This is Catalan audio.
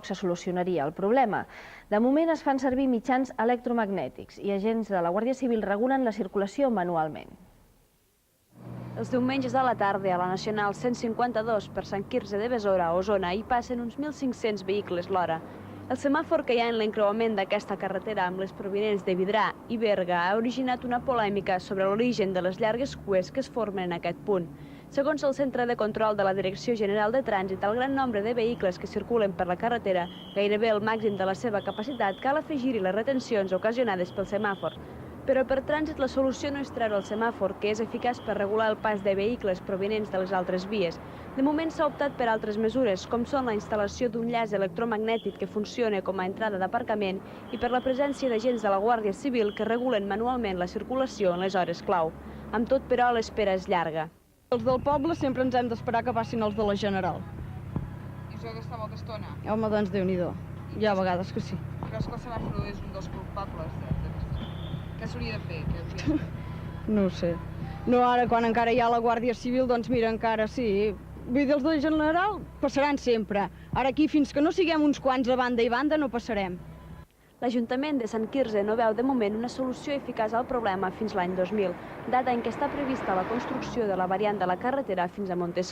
se solucionaria el problema. De moment es fan servir mitjans electromagnètics i agents de la Guàrdia Civil regulen la circulació manualment. Els diumenges a la tarda a la Nacional 152 per Sant Quirze de Besora, a Osona, hi passen uns 1.500 vehicles l'hora. El semàfor que hi ha en l'encreuament d'aquesta carretera amb les provinents de Vidrà i Berga ha originat una polèmica sobre l'origen de les llargues cues que es formen en aquest punt. Segons el Centre de Control de la Direcció General de Trànsit, el gran nombre de vehicles que circulen per la carretera, gairebé el màxim de la seva capacitat, cal afegir-hi les retencions ocasionades pel semàfor. Però per trànsit la solució no és treure el semàfor, que és eficaç per regular el pas de vehicles provinents de les altres vies. De moment s'ha optat per altres mesures, com són la instal·lació d'un llaç electromagnètic que funciona com a entrada d'aparcament i per la presència d'agents de la Guàrdia Civil que regulen manualment la circulació en les hores clau. Amb tot, però, l'espera és llarga. Els del poble sempre ens hem d'esperar que passin els de la General. I us heu d'estar molta estona? Home, doncs Déu-n'hi-do. Hi ha vegades que sí. Creus que el semàfor és un dels culpables d'aquesta? Què s'hauria de fer? No ho sé. No, ara, quan encara hi ha la Guàrdia Civil, doncs mira, encara sí. Vull dir, els de General passaran sempre. Ara aquí, fins que no siguem uns quants a banda i banda, no passarem. L'Ajuntament de Sant Quirze no veu de moment una solució eficaç al problema fins l'any 2000, data en què està prevista la construcció de la variant de la carretera fins a Montesquieu.